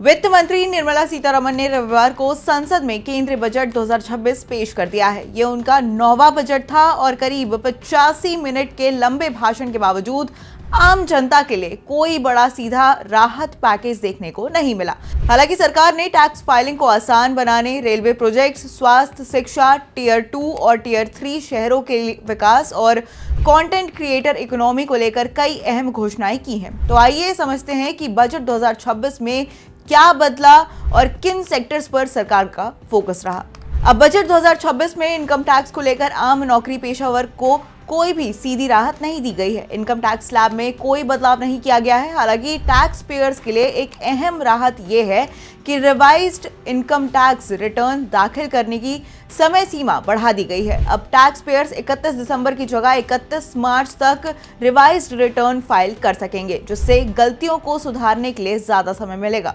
वित्त मंत्री निर्मला सीतारमण ने रविवार को संसद में केंद्रीय बजट 2026 पेश कर दिया है। ये उनका 9वां बजट था और करीब 85 मिनट के लंबे भाषण के बावजूद आम जनता के लिए कोई बड़ा सीधा राहत पैकेज देखने को नहीं मिला। हालांकि सरकार ने टैक्स फाइलिंग को आसान बनाने, रेलवे प्रोजेक्ट्स, स्वास्थ्य, शिक्षा, टियर 2 और टियर 3 शहरों के विकास और कंटेंट क्रिएटर इकोनॉमी को लेकर कई अहम घोषणाएं की हैं। तो आइए समझते हैं कि बजट 2026 में क्या बदला और किन सेक्टर्स पर सरकार का फोकस रहा। अब बजट 2026 में इनकम टैक्स को लेकर आम नौकरी पेशा वर्ग को कोई भी सीधी राहत नहीं दी गई है। इनकम टैक्स स्लैब में कोई बदलाव नहीं किया गया है। हालांकि टैक्स पेयर्स के लिए एक अहम राहत यह है कि रिवाइज्ड इनकम टैक्स रिटर्न दाखिल करने की समय सीमा बढ़ा दी गई है। अब टैक्स पेयर्स 31 दिसंबर की जगह 31 मार्च तक रिवाइज्ड रिटर्न फाइल कर सकेंगे, जिससे गलतियों को सुधारने के लिए ज्यादा समय मिलेगा।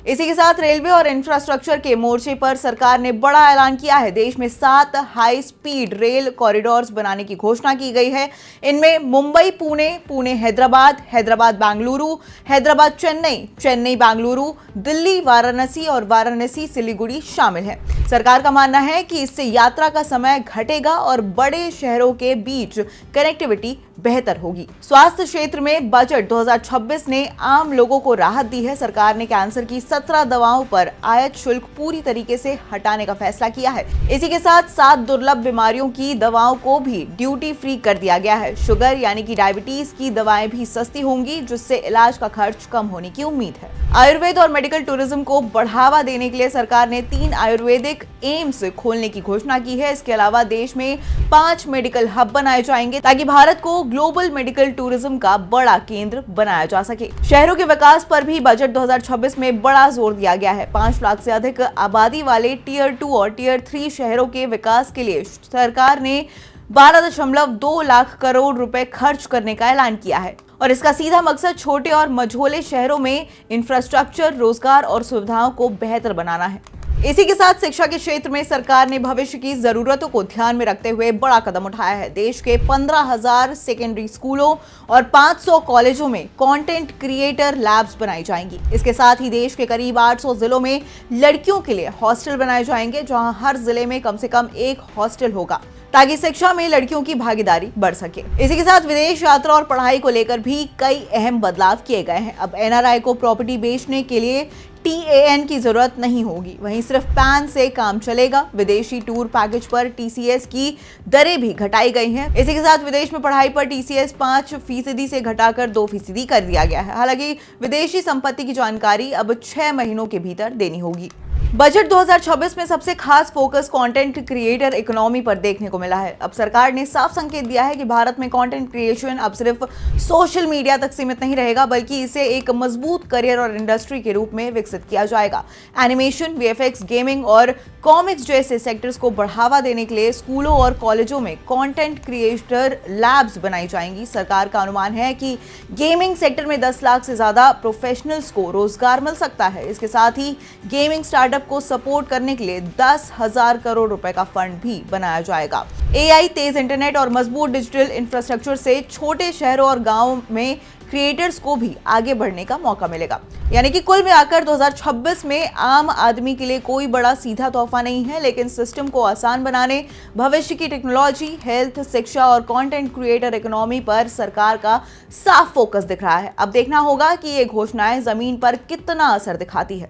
इसी के साथ रेलवे और इंफ्रास्ट्रक्चर के मोर्चे पर सरकार ने बड़ा ऐलान किया है। देश में 7 हाई स्पीड रेल कॉरिडोर्स बनाने की घोषणा की गई है। इनमें मुंबई पुणे, पुणे हैदराबाद, हैदराबाद बेंगलुरु, हैदराबाद चेन्नई, चेन्नई बेंगलुरु, दिल्ली वाराणसी और वाराणसी सिलीगुड़ी शामिल है। सरकार का मानना है कि इससे यात्रा का समय घटेगा और बड़े शहरों के बीच कनेक्टिविटी बेहतर होगी। स्वास्थ्य क्षेत्र में बजट 2026 ने आम लोगों को राहत दी है। सरकार ने कैंसर की 17 दवाओं पर आयात शुल्क पूरी तरीके से हटाने का फैसला किया है। इसी के साथ 7 दुर्लभ बीमारियों की दवाओं को भी ड्यूटी फ्री कर दिया गया है। शुगर यानी कि डायबिटीज की दवाएं भी सस्ती होंगी, जिससे इलाज का खर्च कम होने की उम्मीद है। आयुर्वेद और मेडिकल टूरिज्म को बढ़ावा देने के लिए सरकार ने 3 आयुर्वेदिक एम्स खोलने की घोषणा की है। इसके अलावा देश में 5 मेडिकल हब बनाए जाएंगे, ताकि भारत को ग्लोबल मेडिकल टूरिज्म का बड़ा केंद्र बनाया जा सके। शहरों के विकास पर भी बजट 2026 में बड़ा जोर दिया गया है। 5 लाख से अधिक आबादी वाले टियर 2 और टियर 3 शहरों के विकास के लिए सरकार ने 12.2 लाख करोड़ रुपए खर्च करने का ऐलान किया है और इसका सीधा मकसद छोटे और मझोले शहरों में इंफ्रास्ट्रक्चर, रोजगार और सुविधाओं को बेहतर बनाना है। इसी के साथ शिक्षा के क्षेत्र में सरकार ने भविष्य की जरूरतों को ध्यान में रखते हुए बड़ा कदम उठाया है। देश के 15,000 सेकेंडरी स्कूलों और 500 कॉलेजों में कंटेंट क्रिएटर लैब्स बनाई जाएंगी। इसके साथ ही देश के करीब 800 जिलों में लड़कियों के लिए हॉस्टल बनाए जाएंगे, जहां हर जिले में कम से कम एक हॉस्टल होगा, ताकि शिक्षा में लड़कियों की भागीदारी बढ़ सके। इसी के साथ विदेश यात्रा और पढ़ाई को लेकर भी कई अहम बदलाव किए गए हैं। अब एनआरआई को प्रॉपर्टी बेचने के लिए TAN की जरूरत नहीं होगी, वहीं सिर्फ पैन से काम चलेगा। विदेशी टूर पैकेज पर TCS की दरें भी घटाई गई हैं। इसी के साथ विदेश में पढ़ाई पर TCS 5% से घटाकर 2% कर दिया गया है। हालांकि विदेशी संपत्ति की जानकारी अब 6 महीनों के भीतर देनी होगी। बजट 2026 में सबसे खास फोकस कंटेंट क्रिएटर इकोनॉमी पर देखने को मिला है। अब सरकार ने साफ संकेत दिया है कि भारत में कंटेंट क्रिएशन अब सिर्फ सोशल मीडिया तक सीमित नहीं रहेगा, बल्कि इसे एक मजबूत करियर और इंडस्ट्री के रूप में विकसित किया जाएगा। एनिमेशन, VFX, गेमिंग और कॉमिक्स जैसे सेक्टर्स को बढ़ावा देने के लिए स्कूलों और कॉलेजों में कंटेंट क्रिएटर लैब्स बनाई जाएंगी। सरकार का अनुमान है कि गेमिंग सेक्टर में 10 लाख से ज्यादा प्रोफेशनल्स को रोजगार मिल सकता है। इसके साथ ही गेमिंग स्टार्टअप को सपोर्ट करने के लिए 10,000 करोड़ रुपए का फंड भी बनाया जाएगा। AI, तेज इंटरनेट और मजबूत डिजिटल इंफ्रास्ट्रक्चर से छोटे शहरों और गांवों में क्रिएटर्स को भी आगे बढ़ने का मौका मिलेगा। यानी कि कुल मिलाकर 2026 में आम आदमी के लिए कोई बड़ा सीधा तोहफा नहीं है, लेकिन सिस्टम को आसान बनाने, भविष्य की टेक्नोलॉजी, हेल्थ, शिक्षा और कंटेंट क्रिएटर इकोनॉमी पर सरकार का साफ फोकस दिख रहा है। अब देखना होगा कि ये घोषणाएं जमीन पर कितना असर दिखाती है।